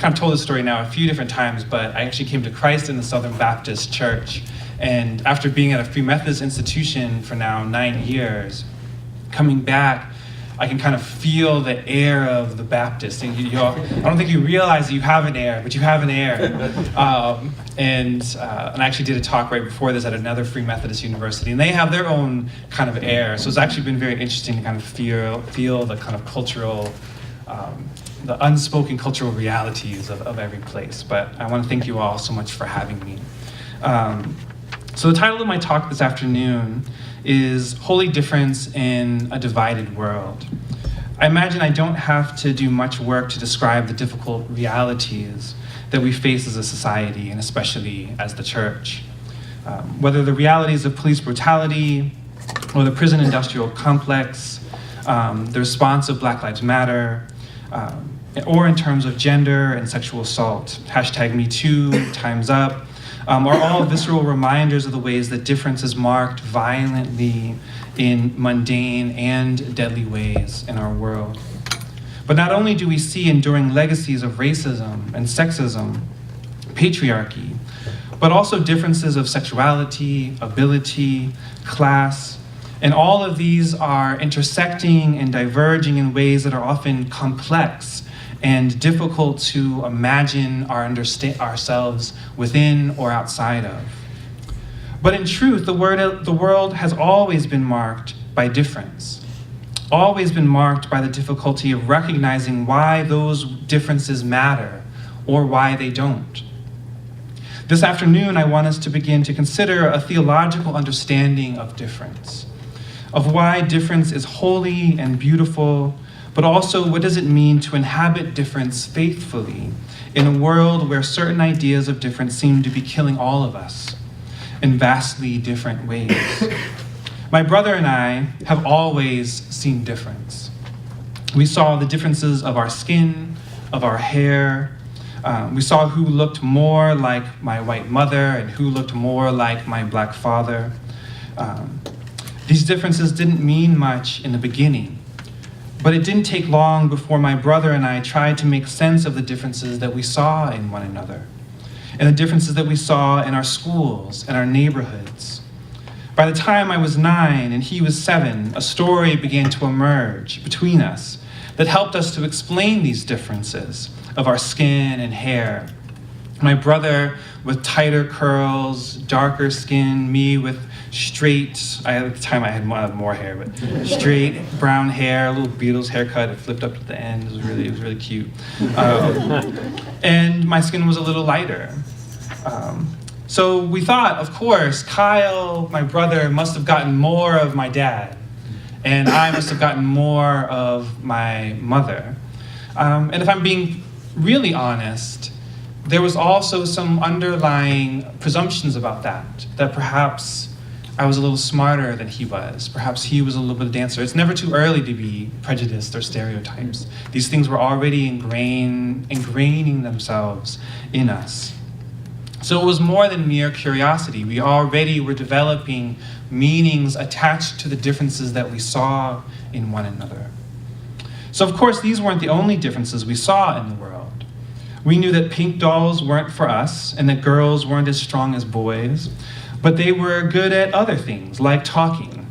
kind of told this story now a few different times, but I actually came to Christ in the Southern Baptist Church. And after being at a Free Methodist institution for now 9 years, coming back, I can kind of feel the air of the Baptist. And I don't think you realize that you have an air, but you have an air. And I actually did a talk right before this at another Free Methodist university, and they have their own kind of air. So it's actually been very interesting to kind of feel the kind of cultural, the unspoken cultural realities of every place. But I want to thank you all so much for having me. So the title of my talk this afternoon is Holy Difference in a Divided World. I imagine I don't have to do much work to describe the difficult realities that we face as a society, and especially as the church. Whether the realities of police brutality, or the prison industrial complex, the response of Black Lives Matter, or in terms of gender and sexual assault, #MeToo, Time's Up, are all visceral reminders of the ways that difference is marked violently in mundane and deadly ways in our world. But not only do we see enduring legacies of racism and sexism, patriarchy, but also differences of sexuality, ability, class, and all of these are intersecting and diverging in ways that are often complex and difficult to imagine or understand ourselves within or outside of. But in truth, the world has always been marked by difference, always been marked by the difficulty of recognizing why those differences matter or why they don't. This afternoon, I want us to begin to consider a theological understanding of difference, of why difference is holy and beautiful, but also what does it mean to inhabit difference faithfully in a world where certain ideas of difference seem to be killing all of us in vastly different ways. My brother and I have always seen difference. We saw the differences of our skin, of our hair. We saw who looked more like my white mother and who looked more like my Black father. These differences didn't mean much in the beginning. But it didn't take long before my brother and I tried to make sense of the differences that we saw in one another, and the differences that we saw in our schools and our neighborhoods. By the time I was 9 and he was 7, a story began to emerge between us that helped us to explain these differences of our skin and hair. My brother with tighter curls, darker skin, me with straight, at the time I had more hair, but straight brown hair, a little Beatles haircut, it flipped up at the end, it was really cute. And my skin was a little lighter. So we thought, of course, Kyle, my brother, must have gotten more of my dad, and I must have gotten more of my mother. And if I'm being really honest, there was also some underlying presumptions about that perhaps I was a little smarter than he was. Perhaps he was a little bit of a dancer. It's never too early to be prejudiced or stereotypes. These things were already ingraining themselves in us. So it was more than mere curiosity. We already were developing meanings attached to the differences that we saw in one another. So of course, these weren't the only differences we saw in the world. We knew that pink dolls weren't for us and that girls weren't as strong as boys, but they were good at other things, like talking,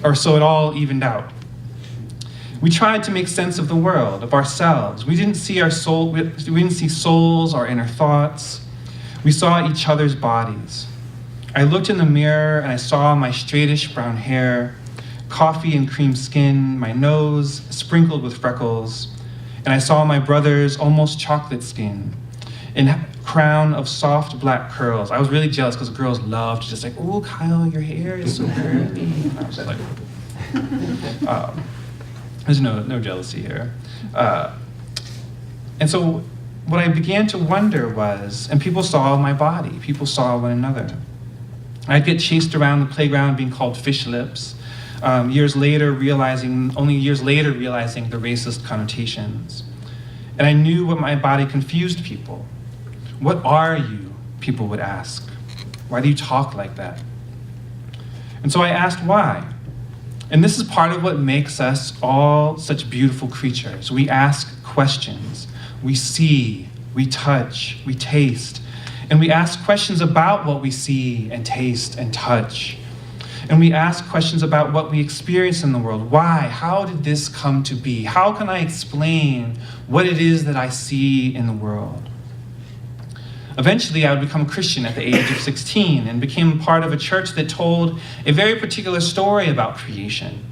or so it all evened out. We tried to make sense of the world, of ourselves. We didn't see souls or inner thoughts. We saw each other's bodies. I looked in the mirror and I saw my straightish brown hair, coffee and cream skin, my nose sprinkled with freckles, and I saw my brother's almost chocolate skin, and a crown of soft black curls. I was really jealous because girls loved just like, oh, Kyle, your hair is so curly. And I was like, there's no jealousy here. And so what I began to wonder was, and people saw my body, people saw one another. I'd get chased around the playground being called fish lips, only years later realizing the racist connotations. And I knew what my body confused people. What are you? People would ask. Why do you talk like that? And so I asked why. And this is part of what makes us all such beautiful creatures. We ask questions. we see, we touch, we taste, and we ask questions about what we see and taste and touch. And we ask questions about what we experience in the world. Why? How did this come to be? How can I explain what it is that I see in the world? Eventually, I would become a Christian at the age of 16 and became part of a church that told a very particular story about creation,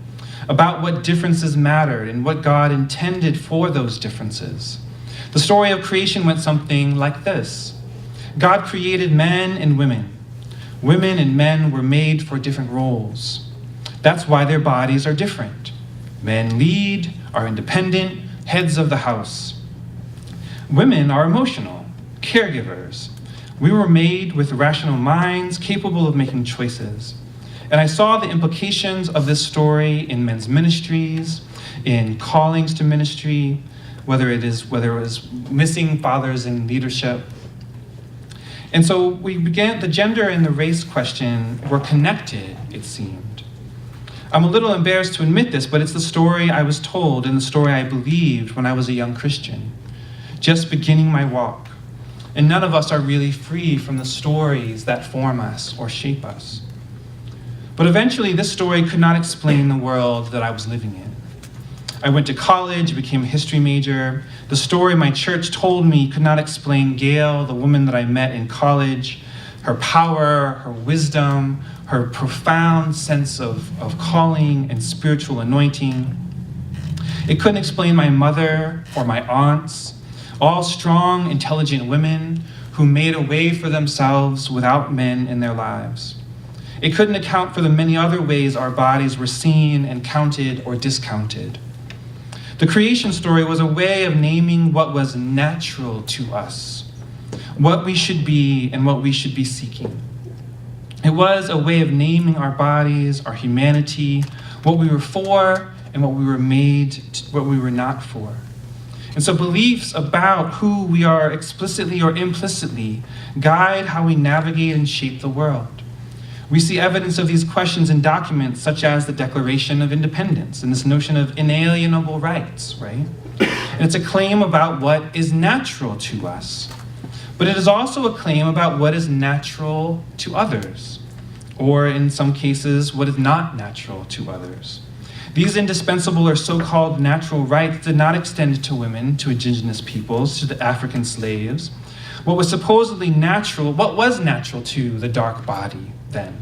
about what differences mattered and what God intended for those differences. The story of creation went something like this. God created men and women. Women and men were made for different roles. That's why their bodies are different. Men lead, are independent, heads of the house. Women are emotional, caregivers. We were made with rational minds, capable of making choices. And I saw the implications of this story in men's ministries, in callings to ministry, whether it was missing fathers in leadership. And so the gender and the race question were connected, it seemed. I'm a little embarrassed to admit this, but it's the story I was told and the story I believed when I was a young Christian, just beginning my walk. And none of us are really free from the stories that form us or shape us. But eventually, this story could not explain the world that I was living in. I went to college, became a history major. The story my church told me could not explain Gail, the woman that I met in college, her power, her wisdom, her profound sense of calling and spiritual anointing. It couldn't explain my mother or my aunts, all strong, intelligent women who made a way for themselves without men in their lives. It couldn't account for the many other ways our bodies were seen and counted or discounted. The creation story was a way of naming what was natural to us, what we should be and what we should be seeking. It was a way of naming our bodies, our humanity, what we were for and what we were what we were not for. And so beliefs about who we are explicitly or implicitly guide how we navigate and shape the world. We see evidence of these questions in documents such as the Declaration of Independence and this notion of inalienable rights, right? And it's a claim about what is natural to us. But it is also a claim about what is natural to others, or in some cases, what is not natural to others. These indispensable or so-called natural rights did not extend to women, to indigenous peoples, to the African slaves. What was supposedly natural, what was natural to the dark body then?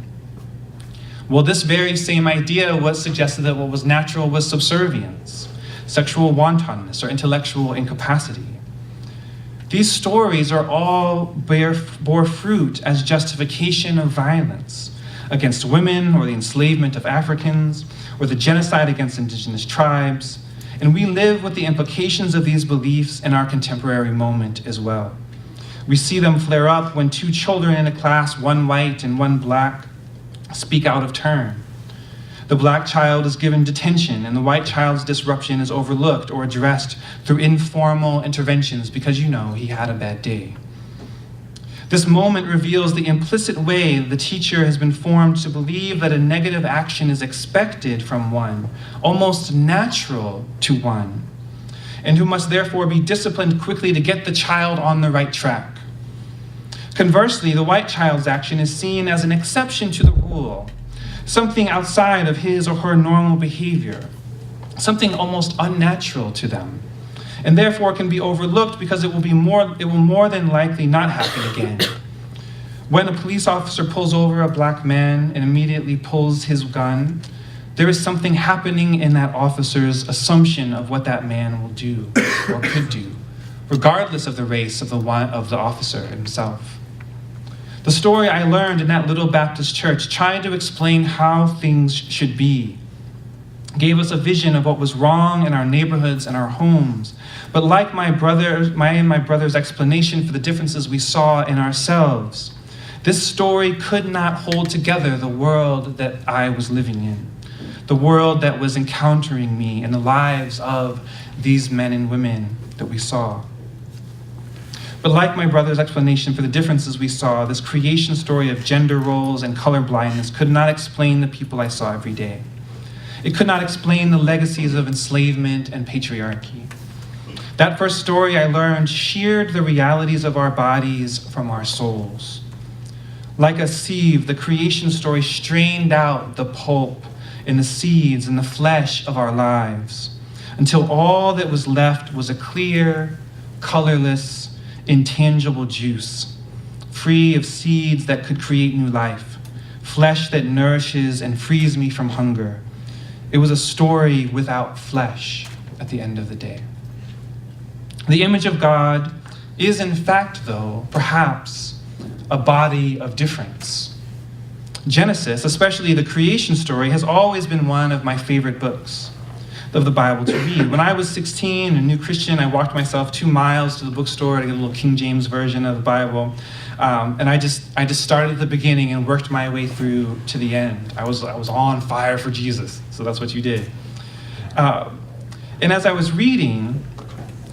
Well, this very same idea was suggested that what was natural was subservience, sexual wantonness, or intellectual incapacity. These stories are all bore fruit as justification of violence against women, or the enslavement of Africans, or the genocide against indigenous tribes, and we live with the implications of these beliefs in our contemporary moment as well. We see them flare up when two children in a class, one white and one black, speak out of turn. The black child is given detention and the white child's disruption is overlooked or addressed through informal interventions because, he had a bad day. This moment reveals the implicit way the teacher has been formed to believe that a negative action is expected from one, almost natural to one, and who must therefore be disciplined quickly to get the child on the right track. Conversely, the white child's action is seen as an exception to the rule, something outside of his or her normal behavior, something almost unnatural to them, and therefore can be overlooked because it will more than likely not happen again. When a police officer pulls over a black man and immediately pulls his gun, there is something happening in that officer's assumption of what that man will do or could do, regardless of the race of the officer himself. The story I learned in that little Baptist church, trying to explain how things should be, gave us a vision of what was wrong in our neighborhoods and our homes. But like my and my brother's explanation for the differences we saw in ourselves, this story could not hold together the world that I was living in, the world that was encountering me and the lives of these men and women that we saw. But like my brother's explanation for the differences we saw, this creation story of gender roles and color blindness could not explain the people I saw every day. It could not explain the legacies of enslavement and patriarchy. That first story I learned sheared the realities of our bodies from our souls. Like a sieve, the creation story strained out the pulp and the seeds and the flesh of our lives until all that was left was a clear, colorless, intangible juice, free of seeds that could create new life, flesh that nourishes and frees me from hunger. It was a story without flesh at the end of the day. The image of God is, in fact, though, perhaps a body of difference. Genesis, especially the creation story, has always been one of my favorite books of the Bible to read. When I was 16, a new Christian, I walked myself 2 miles to the bookstore to get a little King James version of the Bible. And I just started at the beginning and worked my way through to the end. I was on fire for Jesus, so that's what you did. And as I was reading,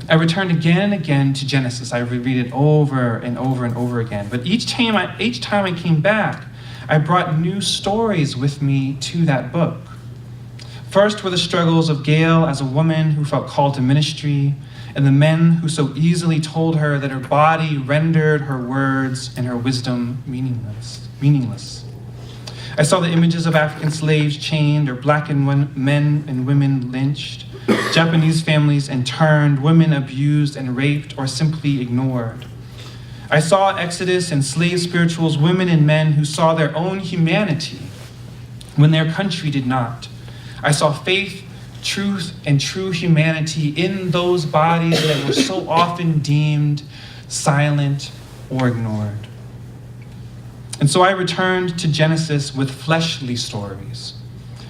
I returned again and again to Genesis. I would read it over and over and over again. But each time I came back, I brought new stories with me to that book. First were the struggles of Gail as a woman who felt called to ministry, and the men who so easily told her that her body rendered her words and her wisdom meaningless. I saw the images of African slaves chained or black men and women lynched, Japanese families interned, women abused and raped or simply ignored. I saw Exodus and slave spirituals, women and men who saw their own humanity when their country did not. I saw faith, truth, and true humanity in those bodies that were so often deemed silent or ignored. And so I returned to Genesis with fleshly stories,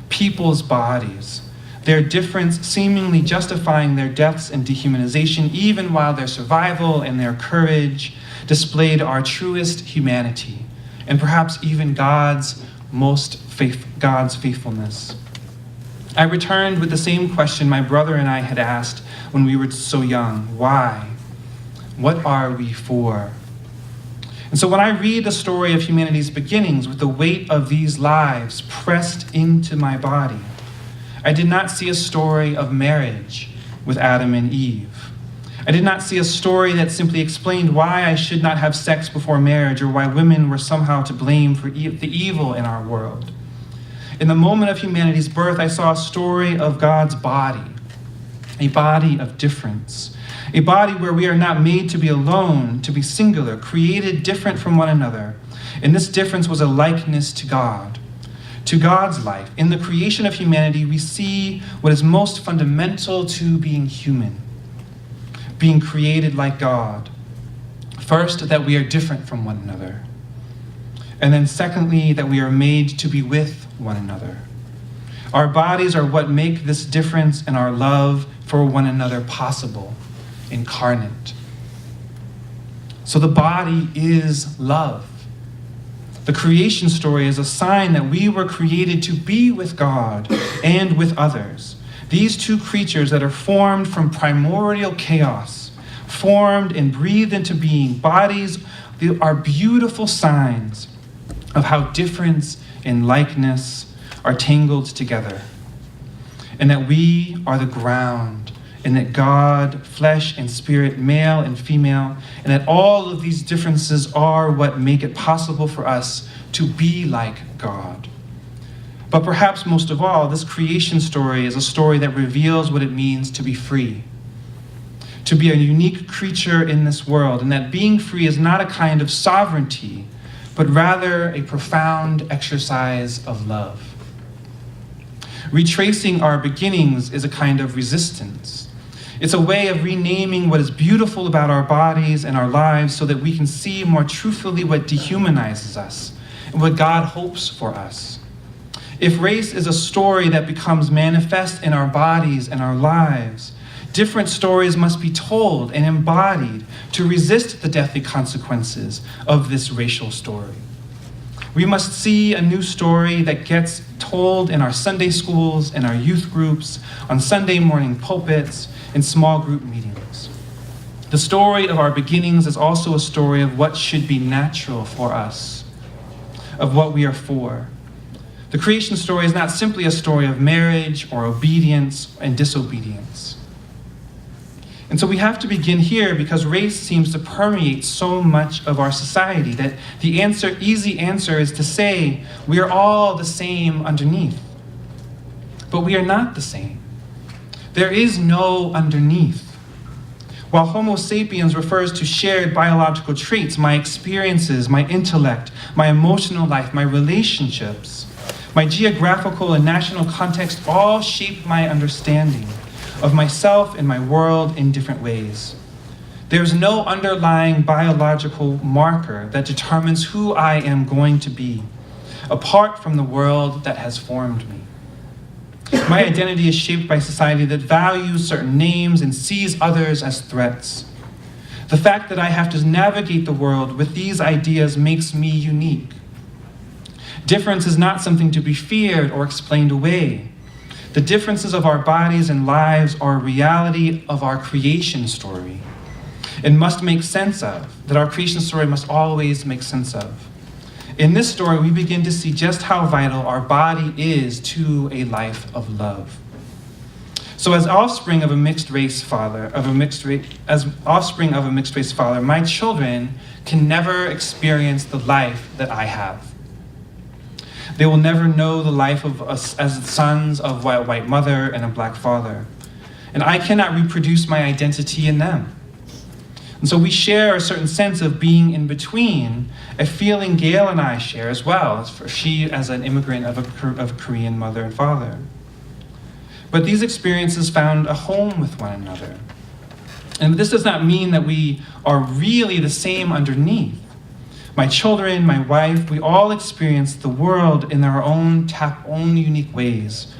people's bodies, their difference seemingly justifying their deaths and dehumanization, even while their survival and their courage displayed our truest humanity, and perhaps even God's faithfulness. I returned with the same question my brother and I had asked when we were so young. Why? What are we for? And so when I read the story of humanity's beginnings with the weight of these lives pressed into my body, I did not see a story of marriage with Adam and Eve. I did not see a story that simply explained why I should not have sex before marriage or why women were somehow to blame for the evil in our world. In the moment of humanity's birth, I saw a story of God's body, a body of difference, a body where we are not made to be alone, to be singular, created different from one another. And this difference was a likeness to God, to God's life. In the creation of humanity, we see what is most fundamental to being human, being created like God. First, that we are different from one another. And then secondly, that we are made to be with one another. Our bodies are what make this difference and our love for one another possible, incarnate. So the body is love. The creation story is a sign that we were created to be with God and with others. These two creatures that are formed from primordial chaos, formed and breathed into being, bodies are beautiful signs of how difference and likeness are tangled together, and that we are the ground, and that God, flesh and spirit, male and female, and that all of these differences are what make it possible for us to be like God. But perhaps most of all, this creation story is a story that reveals what it means to be free, to be a unique creature in this world, and that being free is not a kind of sovereignty, but rather a profound exercise of love. Retracing our beginnings is a kind of resistance. It's a way of renaming what is beautiful about our bodies and our lives so that we can see more truthfully what dehumanizes us and what God hopes for us. If race is a story that becomes manifest in our bodies and our lives, different stories must be told and embodied to resist the deathly consequences of this racial story. We must see a new story that gets told in our Sunday schools, in our youth groups, on Sunday morning pulpits, in small group meetings. The story of our beginnings is also a story of what should be natural for us, of what we are for. The creation story is not simply a story of marriage or obedience and disobedience. And so we have to begin here because race seems to permeate so much of our society that the easy answer is to say we are all the same underneath. But we are not the same. There is no underneath. While Homo sapiens refers to shared biological traits, my experiences, my intellect, my emotional life, my relationships, my geographical and national context all shape my understanding of myself and my world in different ways. There's no underlying biological marker that determines who I am going to be, apart from the world that has formed me. My identity is shaped by a society that values certain names and sees others as threats. The fact that I have to navigate the world with these ideas makes me unique. Difference is not something to be feared or explained away. The differences of our bodies and lives are a reality of our creation story. It must make sense of, that our creation story must always make sense of. In this story, we begin to see just how vital our body is to a life of love. So as offspring of a mixed race father, my children can never experience the life that I have. They will never know the life of us as sons of a white mother and a black father. And I cannot reproduce my identity in them. And so we share a certain sense of being in between, a feeling Gail and I share as well, she as an immigrant of a Korean mother and father. But these experiences found a home with one another. And this does not mean that we are really the same underneath. My children, my wife, we all experience the world in our own unique ways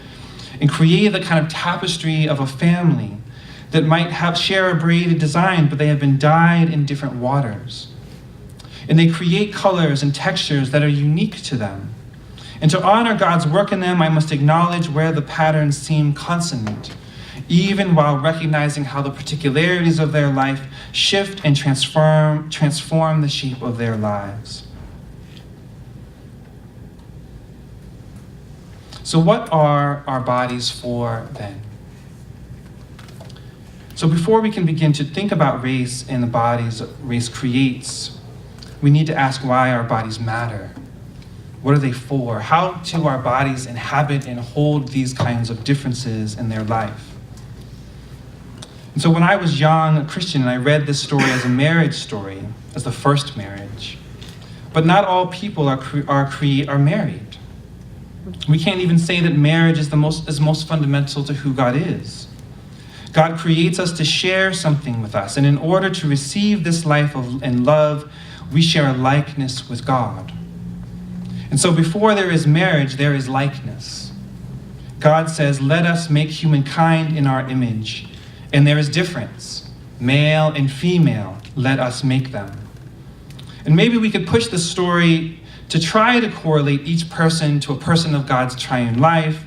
and create the kind of tapestry of a family that might share a braided design, but they have been dyed in different waters. And they create colors and textures that are unique to them. And to honor God's work in them, I must acknowledge where the patterns seem consonant, even while recognizing how the particularities of their life shift and transform the shape of their lives. So what are our bodies for then? So before we can begin to think about race and the bodies race creates, we need to ask why our bodies matter. What are they for? How do our bodies inhabit and hold these kinds of differences in their life? And so when I was young, a Christian, and I read this story as a marriage story, as the first marriage. But not all people are married. We can't even say that marriage is most fundamental to who God is. God creates us to share something with us, and in order to receive this life and love, we share a likeness with God. And so before there is marriage, there is likeness. God says, let us make humankind in our image. And there is difference. Male and female, let us make them. And maybe we could push the story to try to correlate each person to a person of God's triune life.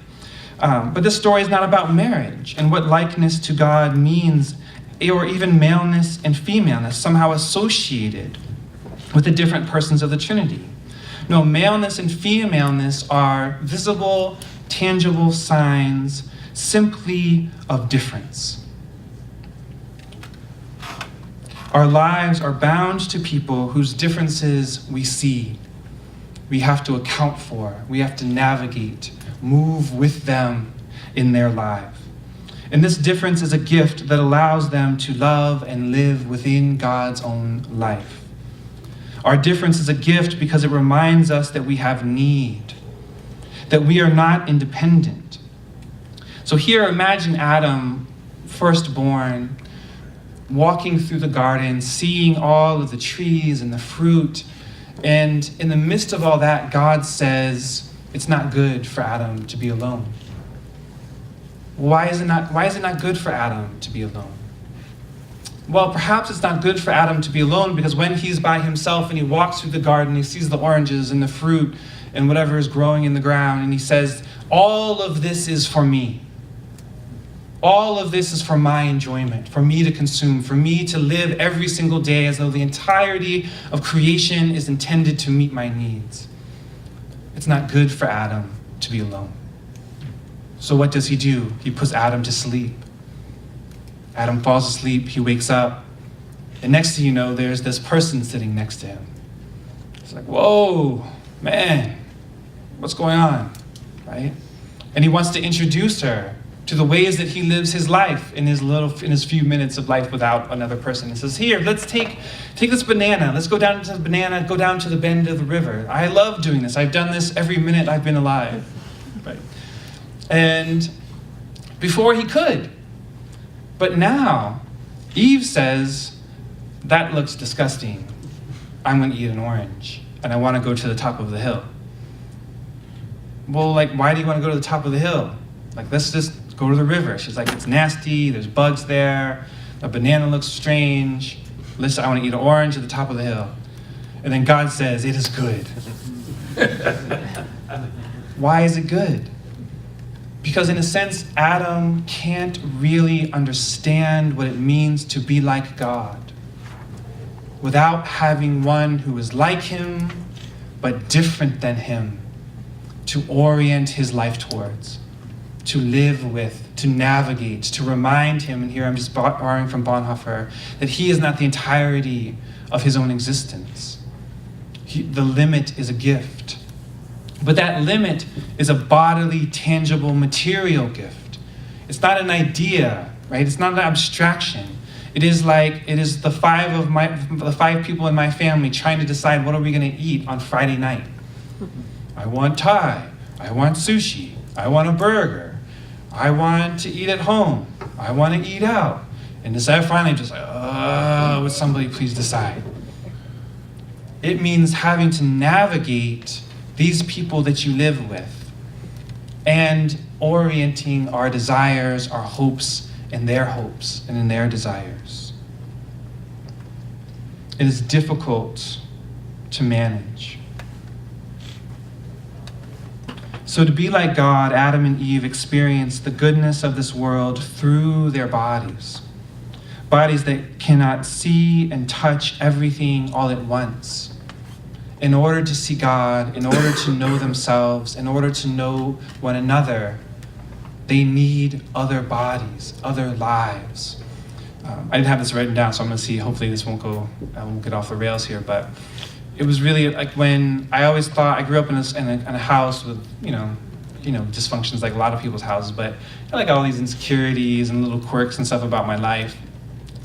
But this story is not about marriage and what likeness to God means, or even maleness and femaleness somehow associated with the different persons of the Trinity. No, maleness and femaleness are visible, tangible signs simply of difference. Our lives are bound to people whose differences we see, we have to account for, we have to navigate, move with them in their life. And this difference is a gift that allows them to love and live within God's own life. Our difference is a gift because it reminds us that we have need, that we are not independent. So here, imagine Adam, firstborn, walking through the garden, seeing all of the trees and the fruit, and in the midst of all that, God says, it's not good for Adam to be alone. Why is it not good for Adam to be alone? Well, perhaps it's not good for Adam to be alone because when he's by himself and he walks through the garden, he sees the oranges and the fruit and whatever is growing in the ground, and he says, all of this is for me. All of this is for my enjoyment, for me to consume, for me to live every single day as though the entirety of creation is intended to meet my needs. It's not good for Adam to be alone. So what does he do? He puts Adam to sleep. Adam falls asleep, he wakes up, and next thing you know, there's this person sitting next to him. It's like, whoa, man, what's going on, right? And he wants to introduce her to the ways that he lives his life in his few minutes of life without another person. He says, here, let's take this banana. Let's go down to the banana, go down to the bend of the river. I love doing this. I've done this every minute I've been alive, right? And before he could. But now, Eve says, that looks disgusting. I'm going to eat an orange, and I want to go to the top of the hill. Well, like, why do you want to go to the top of the hill? Like, let's just go to the river. She's like, it's nasty, there's bugs there, a banana looks strange. Listen, I want to eat an orange at the top of the hill. And then God says, it is good. Why is it good? Because in a sense, Adam can't really understand what it means to be like God without having one who is like him, but different than him, to orient his life towards, to live with, to navigate, to remind him, and here I'm just borrowing from Bonhoeffer, that he is not the entirety of his own existence. The limit is a gift. But that limit is a bodily, tangible, material gift. It's not an idea, right? It's not an abstraction. It is the five people in my family trying to decide what are we going to eat on Friday night. I want Thai. I want sushi. I want a burger. I want to eat at home. I want to eat out. And decide finally just like, would somebody please decide? It means having to navigate these people that you live with and orienting our desires, our hopes, in their hopes and in their desires. It is difficult to manage. So to be like God, Adam and Eve experienced the goodness of this world through their bodies. Bodies that cannot see and touch everything all at once. In order to see God, in order to know themselves, in order to know one another, they need other bodies, other lives. I didn't have this written down, so I'm going to see, hopefully this won't get off the rails here, but it was really like when I always thought, I grew up in a house with, dysfunctions like a lot of people's houses, but I like all these insecurities and little quirks and stuff about my life.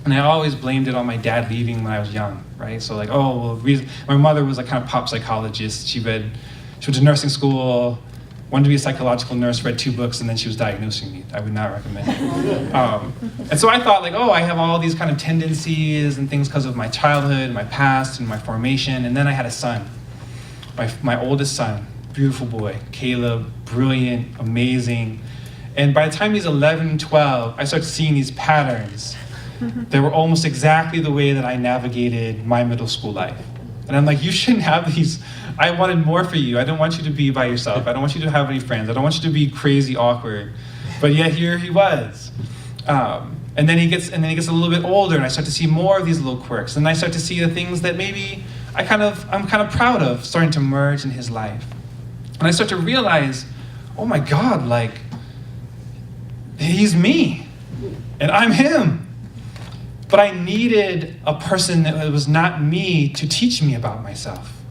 And I always blamed it on my dad leaving when I was young, right? So like, my mother was a kind of pop psychologist. She went to nursing school, wanted to be a psychological nurse, read 2 books, and then she was diagnosing me. I would not recommend it. And so I thought like, I have all these kind of tendencies and things because of my childhood, my past, and my formation. And then I had a son, my oldest son, beautiful boy, Caleb, brilliant, amazing. And by the time he's 11, 12, I started seeing these patterns. They were almost exactly the way that I navigated my middle school life. And I'm like, you shouldn't have these. I wanted more for you. I don't want you to be by yourself. I don't want you to have any friends. I don't want you to be crazy awkward. But yet here he was. And then he gets a little bit older, and I start to see more of these little quirks. And I start to see the things that maybe I'm kind of proud of starting to merge in his life. And I start to realize, oh my God, like, he's me, and I'm him. But I needed a person that was not me to teach me about myself,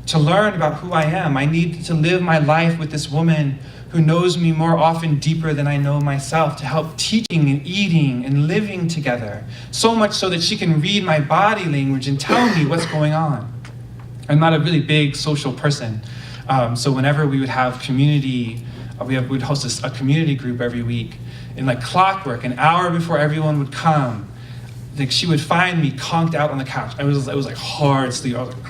to learn about who I am. I needed to live my life with this woman who knows me more often deeper than I know myself, to help teaching and eating and living together, so much so that she can read my body language and tell me what's going on. I'm not a really big social person, so whenever we would have community, we'd host a community group every week, and like clockwork, an hour before everyone would come, like she would find me conked out on the couch. It was like hard sleep. I was like,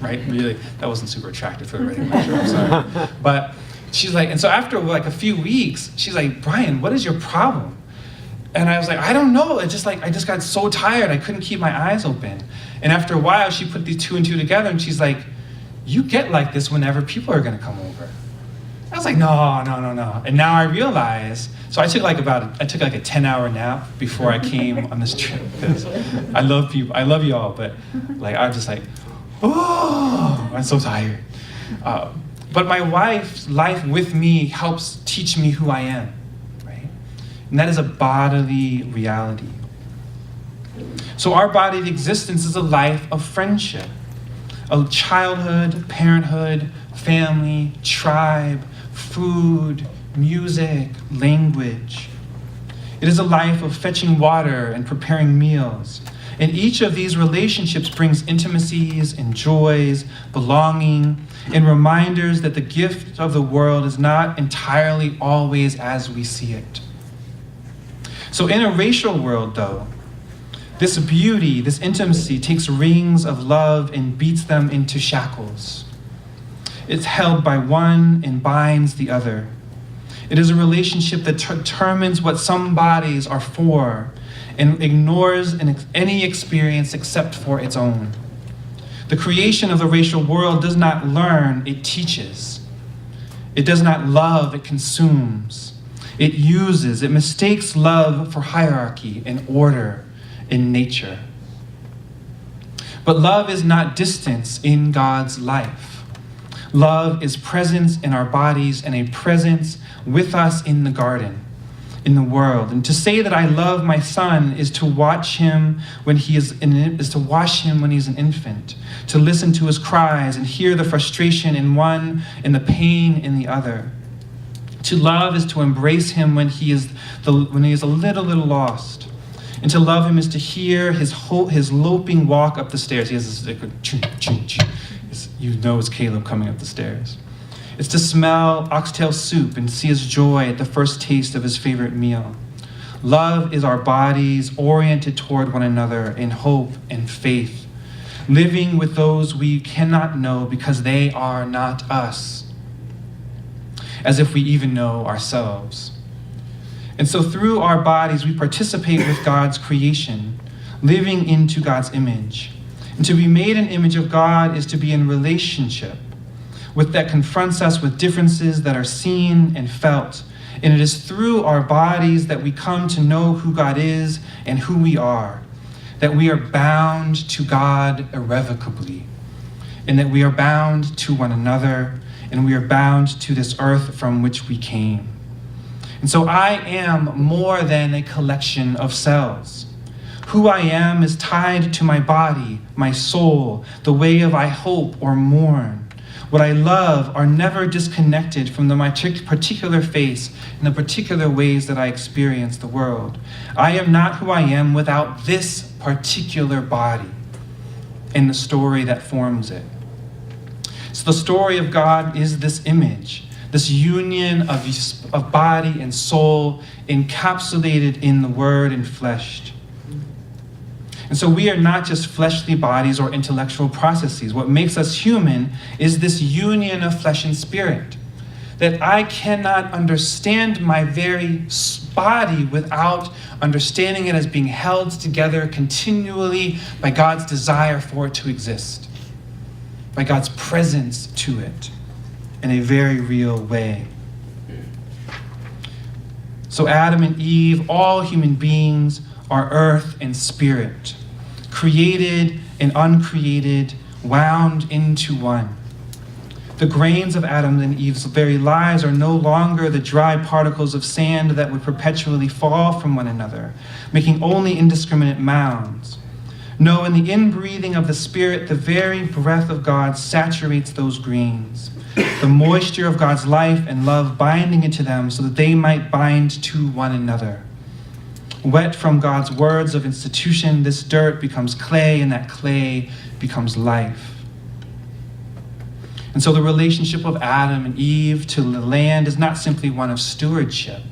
right? Really, that wasn't super attractive for the wedding picture, I'm sorry. But she's like, and so after like a few weeks, she's like, Brian, what is your problem? And I was like, I don't know. I just got so tired, I couldn't keep my eyes open. And after a while, she put these 2 and 2 together, and she's like, you get like this whenever people are gonna come over. I was like, no. And now I realize, so I took like a 10-hour nap before I came on this trip, because I love people, I love y'all, but like I'm just like, I'm so tired. But my wife's life with me helps teach me who I am, right? and that is a bodily reality. So our bodied existence is a life of friendship, of childhood, parenthood, family, tribe, food, music, language. It is a life of fetching water and preparing meals. And each of these relationships brings intimacies and joys, belonging, and reminders that the gift of the world is not entirely always as we see it. So in a racial world, though, this beauty, this intimacy takes rings of love and beats them into shackles. It's held by one and binds the other. It is a relationship that determines what some bodies are for and ignores any experience except for its own. The creation of the racial world does not learn, it teaches. It does not love, it consumes. It uses, it mistakes love for hierarchy and order in nature. But love is not distance in God's life. Love is presence in our bodies and a presence with us in the garden, in the world. And to say that I love my son is to watch him when he is to wash him when he's an infant, to listen to his cries and hear the frustration in one and the pain in the other. To love is to embrace him when he is a little lost. And to love him is to hear his loping walk up the stairs. He has this like, choo, choo, choo. You know it's Caleb coming up the stairs. It's to smell oxtail soup and see his joy at the first taste of his favorite meal. Love is our bodies oriented toward one another in hope and faith, living with those we cannot know because they are not us, as if we even know ourselves. And so through our bodies, we participate with God's creation, living into God's image. And to be made an image of God is to be in relationship with that confronts us with differences that are seen and felt. And it is through our bodies that we come to know who God is and who we are, that we are bound to God irrevocably, and that we are bound to one another, and we are bound to this earth from which we came. And so I am more than a collection of cells. Who I am is tied to my body, my soul, the way of I hope or mourn. What I love are never disconnected from my particular face and the particular ways that I experience the world. I am not who I am without this particular body and the story that forms it. So the story of God is this image, this union of body and soul encapsulated in the Word and fleshed. And so we are not just fleshly bodies or intellectual processes. What makes us human is this union of flesh and spirit, that I cannot understand my very body without understanding it as being held together continually by God's desire for it to exist, by God's presence to it in a very real way. So Adam and Eve, all human beings, are earth and spirit, created and uncreated, wound into one. The grains of Adam and Eve's very lives are no longer the dry particles of sand that would perpetually fall from one another, making only indiscriminate mounds. No, in the inbreathing of the Spirit, the very breath of God saturates those grains, the moisture of God's life and love binding into them so that they might bind to one another. Wet from God's words of institution, this dirt becomes clay, and that clay becomes life. And so the relationship of Adam and Eve to the land is not simply one of stewardship,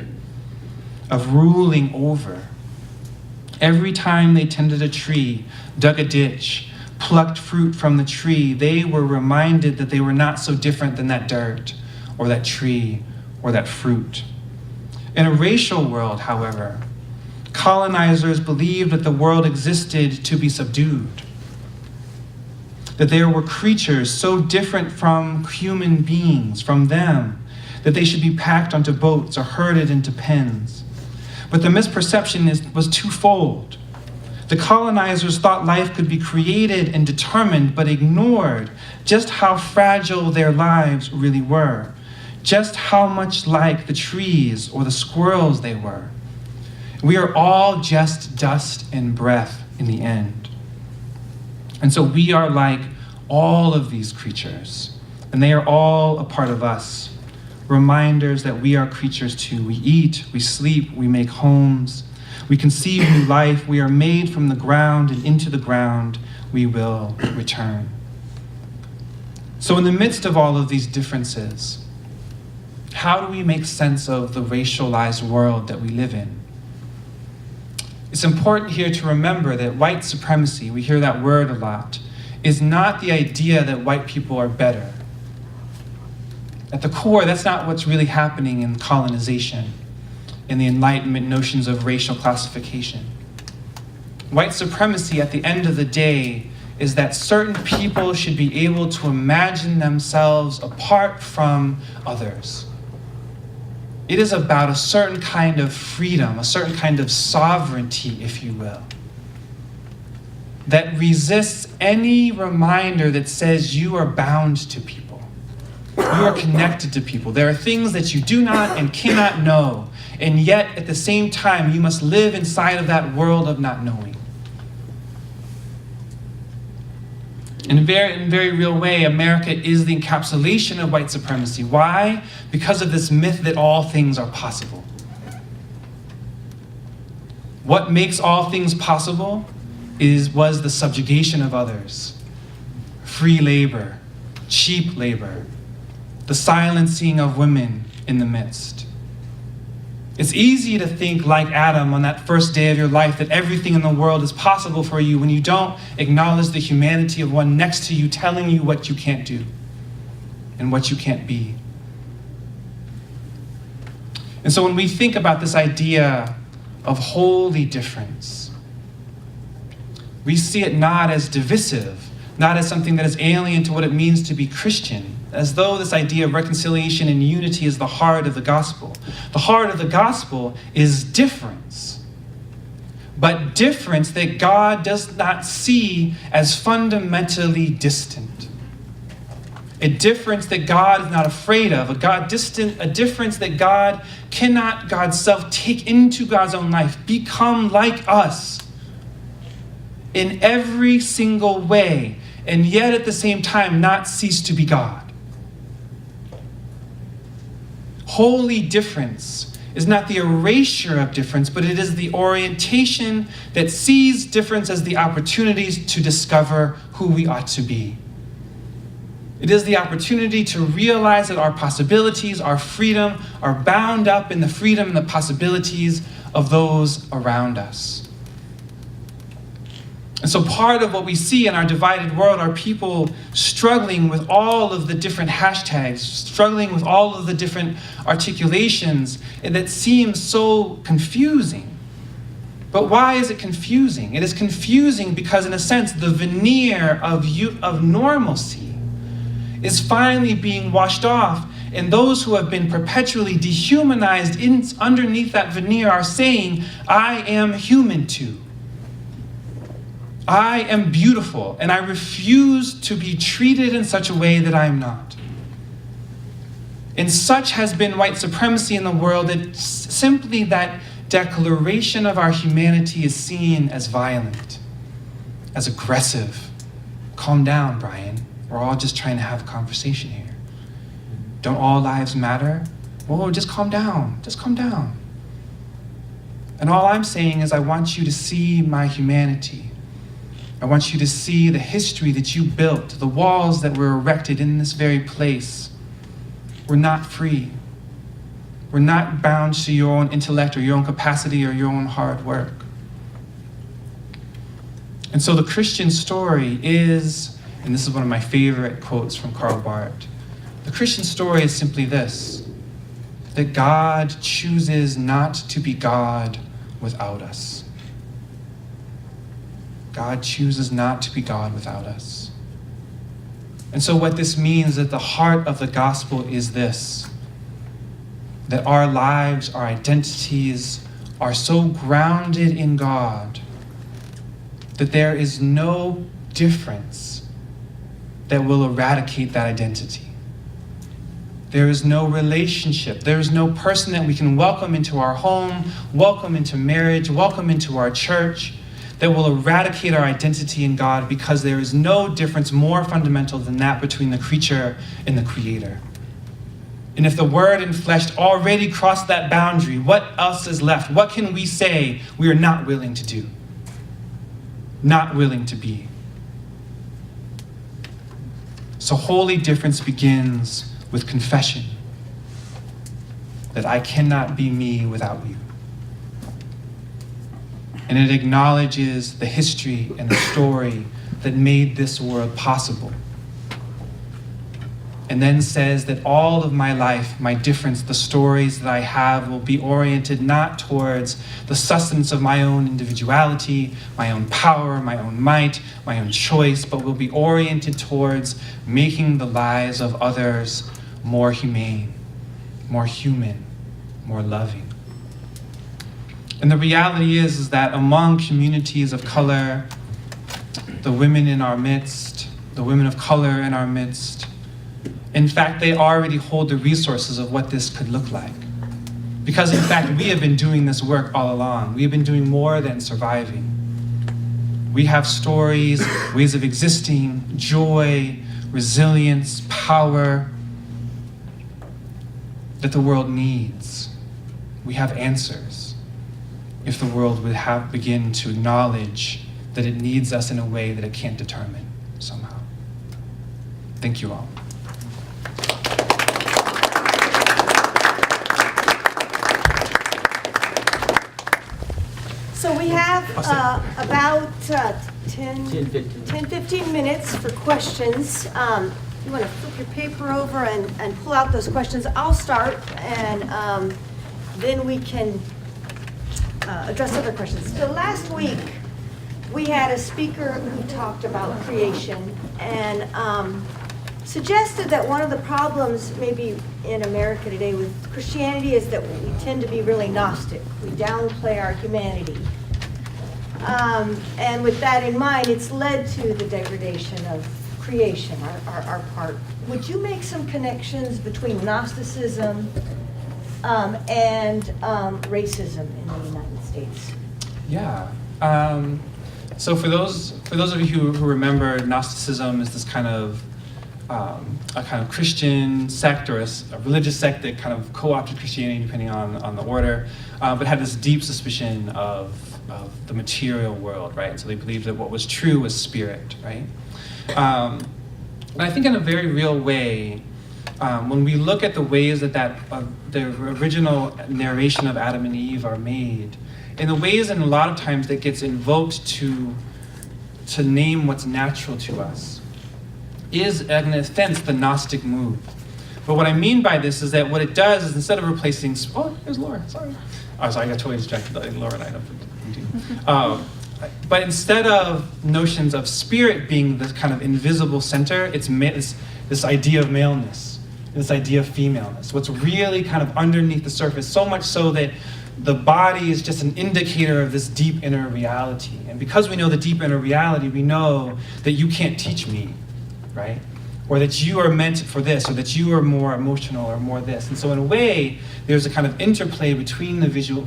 of ruling over. Every time they tended a tree, dug a ditch, plucked fruit from the tree, they were reminded that they were not so different than that dirt, or that tree, or that fruit. In a racial world, however, colonizers believed that the world existed to be subdued, that there were creatures so different from human beings, from them, that they should be packed onto boats or herded into pens. But the misperception was twofold. The colonizers thought life could be created and determined, but ignored just how fragile their lives really were, just how much like the trees or the squirrels they were. We are all just dust and breath in the end. And so we are like all of these creatures, and they are all a part of us. Reminders that we are creatures too. We eat, we sleep, we make homes, we conceive new life. We are made from the ground, and into the ground we will return. So in the midst of all of these differences, how do we make sense of the racialized world that we live in? It's important here to remember that white supremacy, we hear that word a lot, is not the idea that white people are better. At the core, that's not what's really happening in colonization, in the Enlightenment notions of racial classification. White supremacy, at the end of the day, is that certain people should be able to imagine themselves apart from others. It is about a certain kind of freedom, a certain kind of sovereignty, if you will, that resists any reminder that says you are bound to people. You are connected to people. There are things that you do not and cannot know, and yet at the same time you must live inside of that world of not knowing. In a very real way, America is the encapsulation of white supremacy. Why? Because of this myth that all things are possible. What makes all things possible was the subjugation of others, free labor, cheap labor, the silencing of women in the midst. It's easy to think like Adam on that first day of your life that everything in the world is possible for you when you don't acknowledge the humanity of one next to you telling you what you can't do and what you can't be. And so when we think about this idea of holy difference, we see it not as divisive, not as something that is alien to what it means to be Christian, as though this idea of reconciliation and unity is the heart of the gospel. The heart of the gospel is difference, but difference that God does not see as fundamentally distant. A difference that God is not afraid of, a difference that God cannot, God's self, take into God's own life, become like us in every single way, and yet at the same time not cease to be God. Holy difference is not the erasure of difference, but it is the orientation that sees difference as the opportunities to discover who we ought to be. It is the opportunity to realize that our possibilities, our freedom, are bound up in the freedom and the possibilities of those around us. And so part of what we see in our divided world are people struggling with all of the different hashtags, struggling with all of the different articulations, and that seems so confusing. But why is it confusing? It is confusing because, in a sense, the veneer of normalcy is finally being washed off, and those who have been perpetually dehumanized underneath that veneer are saying, I am human too. I am beautiful, and I refuse to be treated in such a way that I am not. And such has been white supremacy in the world that simply that declaration of our humanity is seen as violent, as aggressive. Calm down, Brian. We're all just trying to have a conversation here. Don't all lives matter? Well, just calm down. Just calm down. And all I'm saying is I want you to see my humanity. I want you to see the history that you built, the walls that were erected in this very place. We're not free. We're not bound to your own intellect or your own capacity or your own hard work. And so the Christian story is, and this is one of my favorite quotes from Karl Barth, the Christian story is simply this, that God chooses not to be God without us. God chooses not to be God without us. And so what this means is that the heart of the gospel is this, that our lives, our identities are so grounded in God that there is no difference that will eradicate that identity. There is no relationship. There is no person that we can welcome into our home, welcome into marriage, welcome into our church, that will eradicate our identity in God, because there is no difference more fundamental than that between the creature and the Creator. And if the Word in flesh already crossed that boundary, what else is left? What can we say we are not willing to do? Not willing to be? So holy difference begins with confession that I cannot be me without you. And it acknowledges the history and the story that made this world possible. And then says that all of my life, my difference, the stories that I have will be oriented not towards the sustenance of my own individuality, my own power, my own might, my own choice, but will be oriented towards making the lives of others more humane, more human, more loving. And the reality is that among communities of color, the women in our midst, the women of color in our midst, in fact, they already hold the resources of what this could look like. Because in fact, we have been doing this work all along. We have been doing more than surviving. We have stories, ways of existing, joy, resilience, power that the world needs. We have answers. If the world would begin to acknowledge that it needs us in a way that it can't determine somehow. Thank you all. So we have about 10-15 minutes for questions. You want to flip your paper over and pull out those questions. I'll start, and then we can address other questions. So last week, we had a speaker who talked about creation and suggested that one of the problems maybe in America today with Christianity is that we tend to be really Gnostic. We downplay our humanity. And with that in mind, it's led to the degradation of creation, our part. Would you make some connections between Gnosticism and racism in the United States? Yeah. So for those of you who remember, Gnosticism is this kind of a kind of Christian sect or a religious sect that kind of co-opted Christianity depending on the order, but had this deep suspicion of the material world, right? So they believed that what was true was spirit, right? And I think in a very real way, when we look at the ways that the original narration of Adam and Eve are made, in the ways and a lot of times that gets invoked to name what's natural to us, is in a sense the Gnostic move. But what I mean by this is that what it does is instead of replacing, oh, there's Laura, sorry. Oh, sorry, I got totally distracted. Laura and I don't. But instead of notions of spirit being this kind of invisible center, it's this idea of maleness, this idea of femaleness. What's really kind of underneath the surface, so much so that the body is just an indicator of this deep inner reality. And because we know the deep inner reality, we know that you can't teach me, right? Or that you are meant for this, or that you are more emotional or more this. And so in a way, there's a kind of interplay between the visual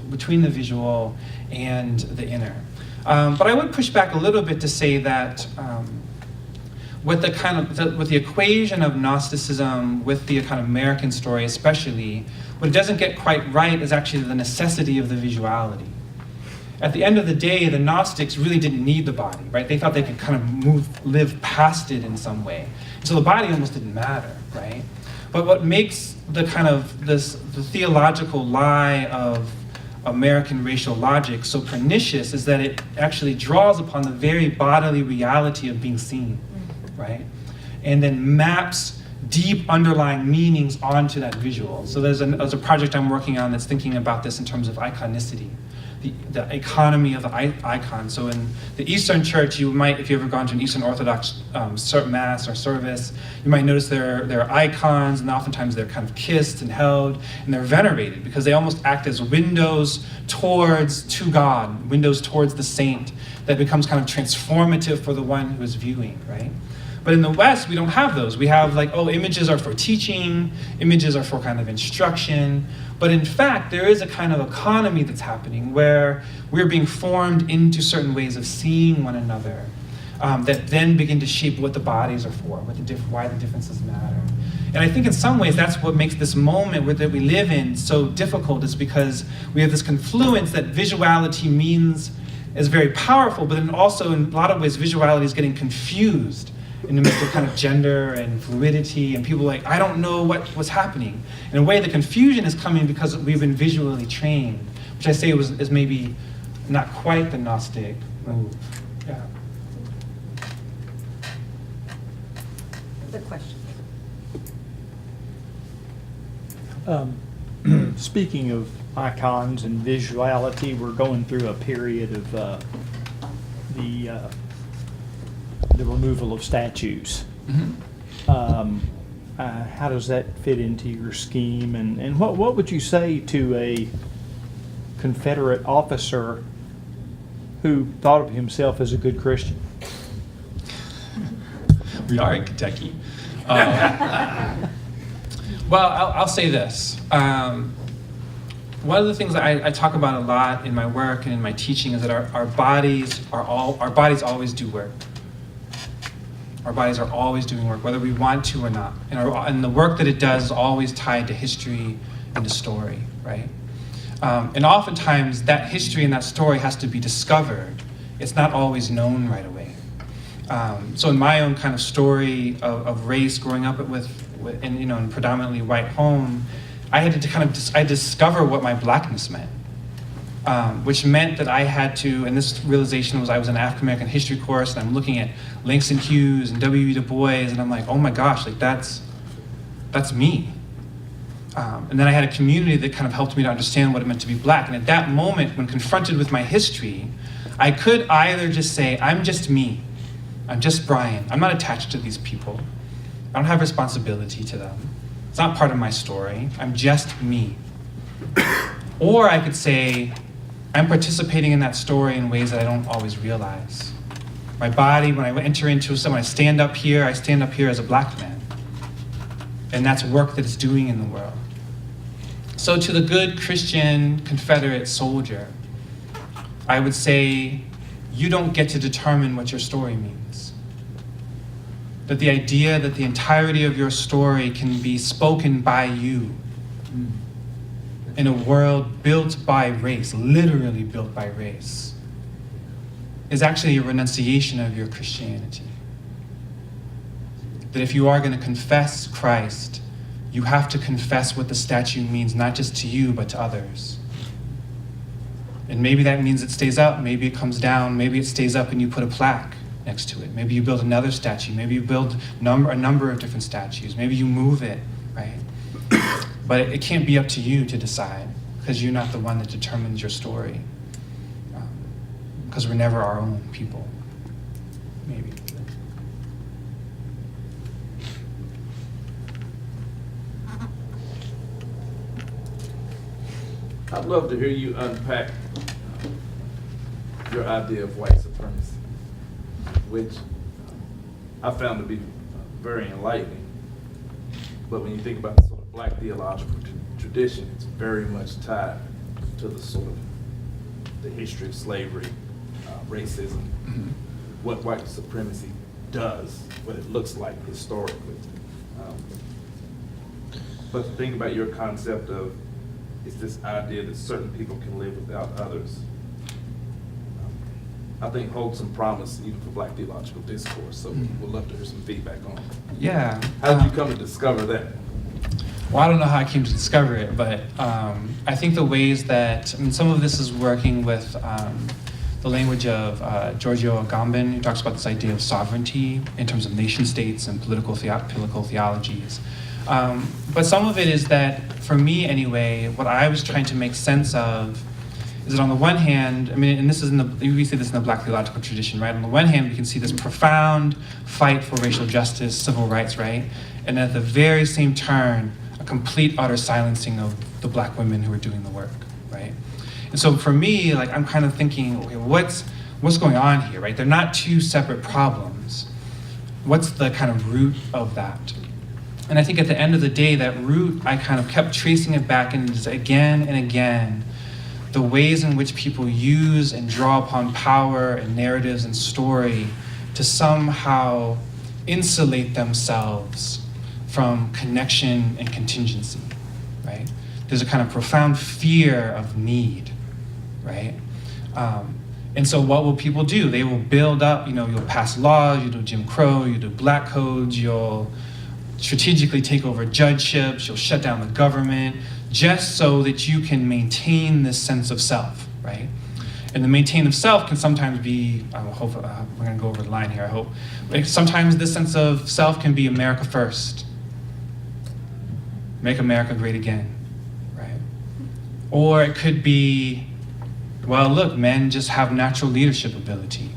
and the inner. But I would push back a little bit to say that with the equation of Gnosticism, with the kind of American story especially, what it doesn't get quite right is actually the necessity of the visuality. At the end of the day, the Gnostics really didn't need the body, right? They thought they could kind of live past it in some way. So the body almost didn't matter, right? But what makes the theological lie of American racial logic so pernicious is that it actually draws upon the very bodily reality of being seen, right? And then maps deep underlying meanings onto that visual. So there's a project I'm working on that's thinking about this in terms of iconicity, the economy of the icon. So in the Eastern Church, you might, if you've ever gone to an Eastern Orthodox mass or service, you might notice there are icons, and oftentimes they're kind of kissed and held, and they're venerated because they almost act as windows to God, windows towards the saint that becomes kind of transformative for the one who is viewing, right? But in the West, we don't have those. We have like, oh, images are for teaching, images are for kind of instruction. But in fact, there is a kind of economy that's happening where we're being formed into certain ways of seeing one another that then begin to shape what the bodies are for, why the differences matter. And I think in some ways that's what makes this moment that we live in so difficult, is because we have this confluence that visuality is very powerful, but then also in a lot of ways visuality is getting confused in the midst of kind of gender and fluidity, and people are like, I don't know what's happening. In a way, the confusion is coming because we've been visually trained, which I say is maybe not quite the Gnostic move. Yeah. Other questions? Speaking of icons and visuality, we're going through a period of the removal of statues. Mm-hmm. How does that fit into your scheme? And what would you say to a Confederate officer who thought of himself as a good Christian? We are in Kentucky. Well, I'll say this. One of the things that I talk about a lot in my work and in my teaching is that our bodies always do work. Our bodies are always doing work, whether we want to or not. And the work that it does is always tied to history and to story, right? And oftentimes that history and that story has to be discovered. It's not always known right away. So in my own kind of story of race, growing up in a predominantly white home, I had to I discover what my blackness meant, which meant that I had to, and this realization was I was in an African American history course, and I'm looking at Langston Hughes and W.E. Du Bois, and I'm like, oh my gosh, like that's me. And then I had a community that kind of helped me to understand what it meant to be black. And at that moment, when confronted with my history, I could either just say, I'm just me. I'm just Brian. I'm not attached to these people. I don't have responsibility to them. It's not part of my story. I'm just me. Or I could say, I'm participating in that story in ways that I don't always realize. My body, when I enter into someone, I stand up here as a black man. And that's work that it's doing in the world. So to the good Christian Confederate soldier, I would say, you don't get to determine what your story means. That the idea that the entirety of your story can be spoken by you in a world built by race, literally built by race, is actually a renunciation of your Christianity. That if you are going to confess Christ, you have to confess what the statue means, not just to you, but to others. And maybe that means it stays up, maybe it comes down, maybe it stays up and you put a plaque next to it. Maybe you build another statue, maybe you build a number of different statues, maybe you move it, right? But it can't be up to you to decide, because you're not the one that determines your story. Because we're never our own people, maybe. I'd love to hear you unpack your idea of white supremacy, which I found to be very enlightening. But when you think about the sort of black theological tradition, it's very much tied to the sort of the history of slavery, racism, what white supremacy does, what it looks like historically. But to think about your concept of, it's this idea that certain people can live without others, I think holds some promise even for black theological discourse. So we'd love to hear some feedback on it. Yeah. How did you come to discover that? Well, I don't know how I came to discover it, but I think the ways that, some of this is working with the language of Giorgio Agamben, who talks about this idea of sovereignty in terms of nation states and political theologies. But some of it is that, for me anyway, what I was trying to make sense of is that on the one hand, and this is we see this in the black theological tradition, right? On the one hand, we can see this profound fight for racial justice, civil rights, right? And at the very same turn, a complete utter silencing of the black women who are doing the work, right? And so for me, like, I'm kind of thinking, okay, what's going on here, right? They're not two separate problems. what's the kind of root of that? And I think at the end of the day, that root, I kind of kept tracing it back, and just again and again, the ways in which people use and draw upon power and narratives and story to somehow insulate themselves from connection and contingency, right? There's a kind of profound fear of need, right? And so what will people do? They will build up, you'll pass laws, you'll do Jim Crow, you'll do black codes, you'll strategically take over judgeships, you'll shut down the government, just so that you can maintain this sense of self, right? And the maintain of self can sometimes be, hopefully, we're gonna go over the line here, I hope. But sometimes this sense of self can be America first. Make America great again, right? Or it could be, well, look, men just have natural leadership ability,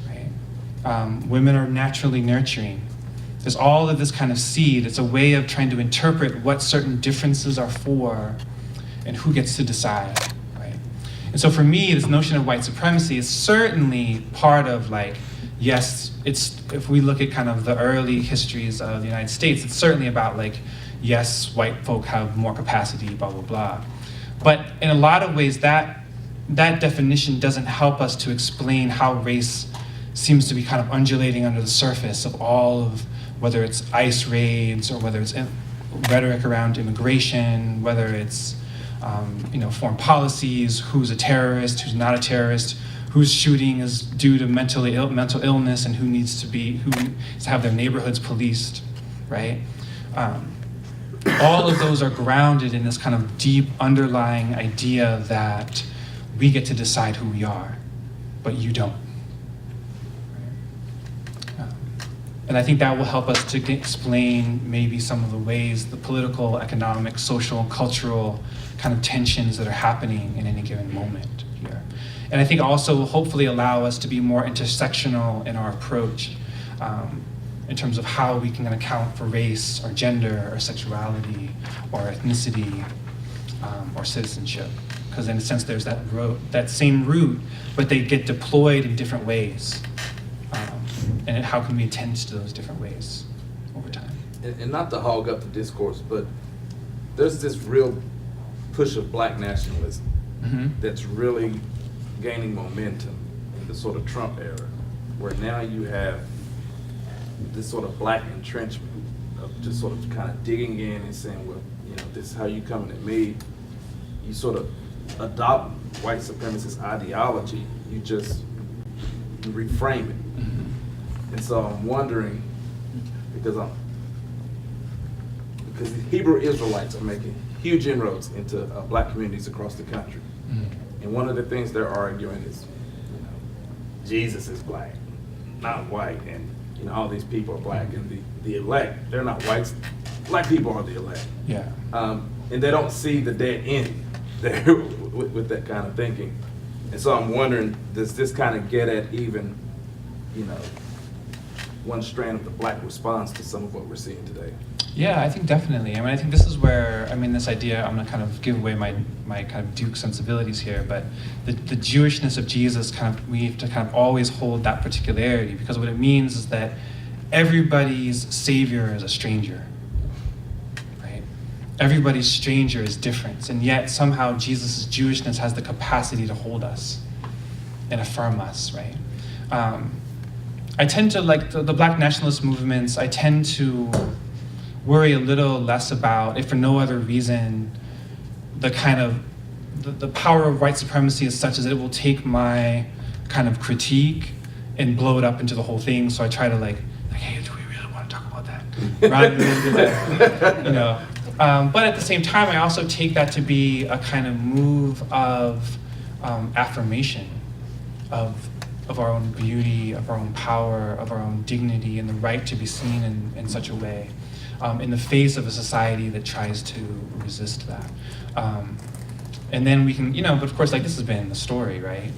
right? Women are naturally nurturing. There's all of this kind of seed. It's a way of trying to interpret what certain differences are for and who gets to decide, right? And so for me, this notion of white supremacy is certainly part of yes, if we look at kind of the early histories of the United States, it's certainly about yes, white folk have more capacity, blah, blah, blah. But in a lot of ways, that definition doesn't help us to explain how race seems to be kind of undulating under the surface of all of, whether it's ICE raids or whether it's rhetoric around immigration, whether it's foreign policies, who's a terrorist, who's not a terrorist, whose shooting is due to mental illness, and who needs to have their neighborhoods policed, right? All of those are grounded in this kind of deep underlying idea that we get to decide who we are, but you don't. And I think that will help us to explain maybe some of the ways, the political, economic, social, cultural kind of tensions that are happening in any given moment here. And I think also will hopefully allow us to be more intersectional in our approach in terms of how we can account for race or gender or sexuality or ethnicity or citizenship. Because in a sense there's that same root, but they get deployed in different ways. And how can we attend to those different ways over time? And not to hog up the discourse, but there's this real push of black nationalism that's really gaining momentum in the sort of Trump era, where now you have this sort of black entrenchment of just sort of kind of digging in and saying, well, this is how you coming at me. You sort of adopt white supremacist ideology, you just reframe it. And so I'm wondering, because the Hebrew Israelites are making huge inroads into black communities across the country. And one of the things they're arguing is, Jesus is black, not white, and all these people are black, and the elect, they're not whites. Black people are the elect. Yeah. And they don't see the dead end there with that kind of thinking. And so I'm wondering, does this kind of get at even, one strand of the black response to some of what we're seeing today? Yeah, I think definitely. I think this is where, this idea, I'm gonna kind of give away my kind of Duke sensibilities here, but the Jewishness of Jesus we have to kind of always hold that particularity, because what it means is that everybody's savior is a stranger, right? Everybody's stranger is different, and yet somehow Jesus' Jewishness has the capacity to hold us and affirm us, right? I tend to, the black nationalist movements, I tend to worry a little less about, if for no other reason, the kind of, the power of white supremacy is such as it will take my kind of critique and blow it up into the whole thing. So I try to hey, do we really want to talk about that? Rather than but at the same time, I also take that to be a kind of move of affirmation of our own beauty, of our own power, of our own dignity, and the right to be seen in such a way, in the face of a society that tries to resist that. And then we can, but of course, this has been the story, right?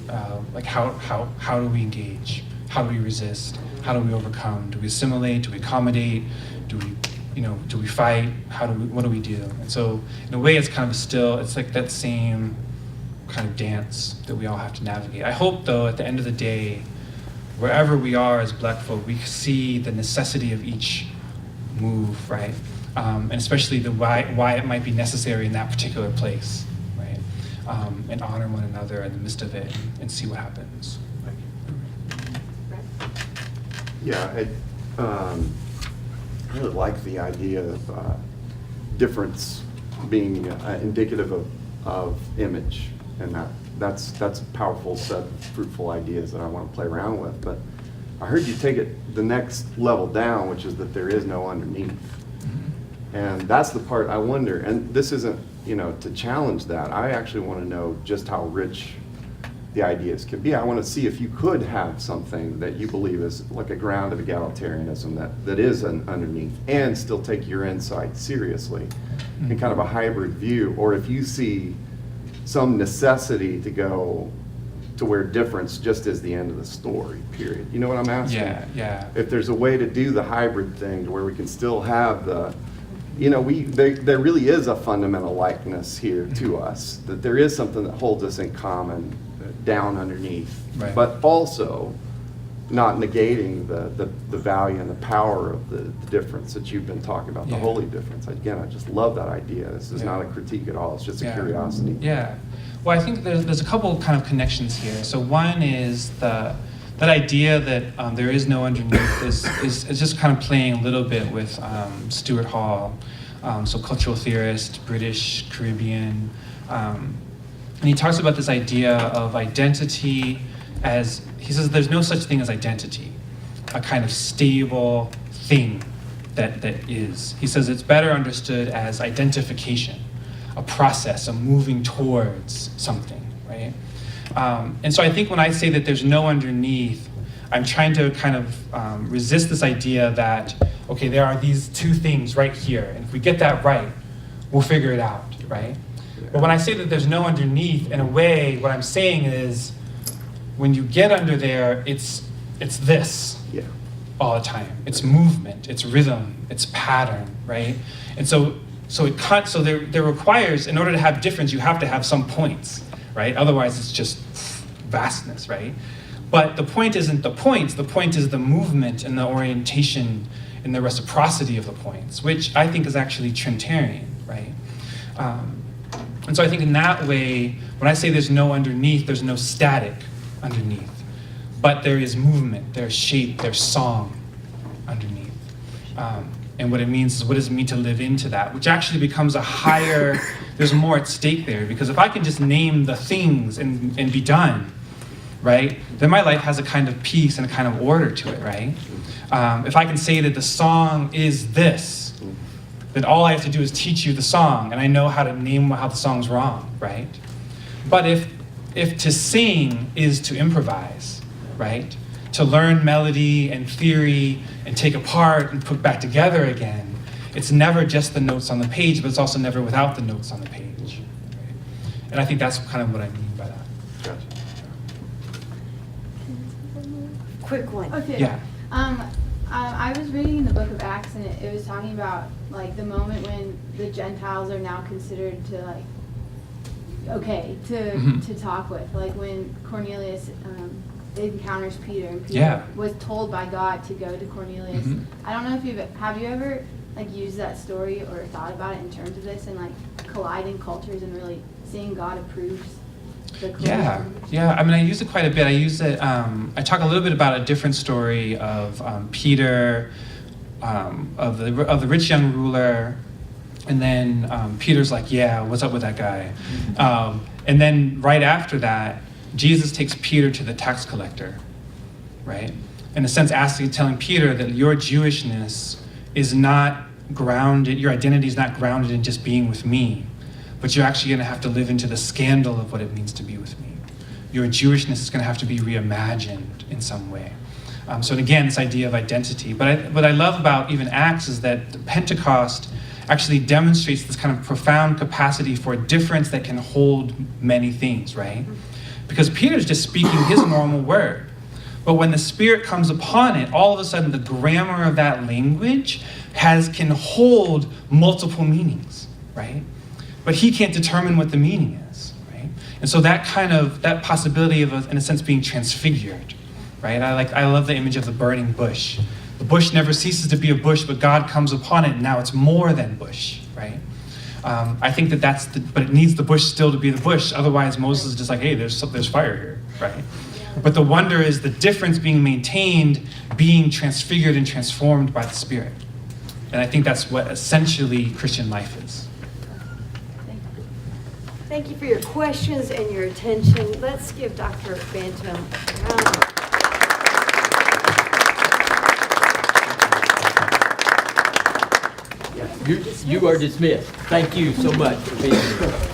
How do we engage? How do we resist? How do we overcome? Do we assimilate? Do we accommodate? Do we fight? What do we do? And so, in a way, it's kind of it's that same kind of dance that we all have to navigate. I hope, though, at the end of the day, wherever we are as Black folk, we see the necessity of each move, right? And especially the why it might be necessary in that particular place, right? And honor one another in the midst of it and see what happens. Yeah, I really like the idea of difference being indicative of image, and that's a powerful set of fruitful ideas that I want to play around with. But I heard you take it the next level down, which is that there is no underneath. And that's the part I wonder, and this isn't, to challenge that. I actually want to know just how rich the ideas can be. I want to see if you could have something that you believe is like a ground of egalitarianism that is an underneath, and still take your insight seriously in kind of a hybrid view, or if you see some necessity to go to where difference just is the end of the story, period. You know what I'm asking? Yeah. If there's a way to do the hybrid thing to where we can still have the, there really is a fundamental likeness here to us, that there is something that holds us in common down underneath, Right. but also not negating the value and the power of the difference that you've been talking about, the Yeah. holy difference. Again, I just love that idea. This is Yeah. not a critique at all, it's just a Yeah. curiosity. Yeah. Well, I think there's a couple kind of connections here. So one is that idea that there is no underneath is just kind of playing a little bit with Stuart Hall, so cultural theorist, British, Caribbean. And he talks about this idea of identity as, he says there's no such thing as identity, a kind of stable thing that is. He says it's better understood as identification, a process, a moving towards something, right? And so I think when I say that there's no underneath, I'm trying to kind of resist this idea that, okay, there are these two things right here, and if we get that right, we'll figure it out, right? But when I say that there's no underneath, in a way, what I'm saying is, when you get under there, it's this Yeah. all the time. It's movement, it's rhythm, it's pattern, right? And so there requires, in order to have difference, you have to have some points, right? Otherwise, it's just vastness, right? But the point isn't the points. The point is the movement and the orientation and the reciprocity of the points, which I think is actually Trinitarian, right? And so I think in that way, when I say there's no underneath, there's no static underneath. But there is movement, there's shape, there's song underneath. And what it means is, what does it mean to live into that? Which actually becomes a higher, there's more at stake there. Because if I can just name the things and be done, right? Then my life has a kind of peace and a kind of order to it, right? If I can say that the song is this, then all I have to do is teach you the song, and I know how to name how the song's wrong, right? But if to sing is to improvise, right? To learn melody and theory and take apart and put back together again, it's never just the notes on the page, but it's also never without the notes on the page. Right? And I think that's kind of what I mean by that. Gotcha. Quick one. Okay. Yeah. I was reading the book of Acts, and it was talking about like the moment when the Gentiles are now considered to to talk with, like when Cornelius encounters Peter, and Peter Yeah. was told by God to go to Cornelius. Mhm. I don't know if have you ever like used that story or thought about it in terms of this and like colliding cultures and really seeing God approves the collision? Yeah. I mean, I use it quite a bit. I use it. I talk a little bit about a different story of Peter, of the rich young ruler, and then Peter's like, "Yeah, what's up with that guy?" And then right after that, Jesus takes Peter to the tax collector, right? In a sense, telling Peter that your Jewishness is not grounded. Your identity is not grounded in just being with me. But you're actually going to have to live into the scandal of what it means to be with me. Your Jewishness is going to have to be reimagined in some way. So again, this idea of identity. But what I love about even Acts is that Pentecost actually demonstrates this kind of profound capacity for a difference that can hold many things, right? Because Peter's just speaking his normal word. But when the Spirit comes upon it, all of a sudden the grammar of that language can hold multiple meanings, right? But he can't determine what the meaning is, right? And so that possibility of, in a sense, being transfigured, right? I love the image of the burning bush. The bush never ceases to be a bush, but God comes upon it, and now it's more than bush, right? I think but it needs the bush still to be the bush. Otherwise, Moses is just like, hey, there's fire here, right? But the wonder is the difference being maintained, being transfigured and transformed by the Spirit. And I think that's what essentially Christian life is. Thank you for your questions and your attention. Let's give Dr. Bantum a round of You are dismissed. Thank you so much for being here.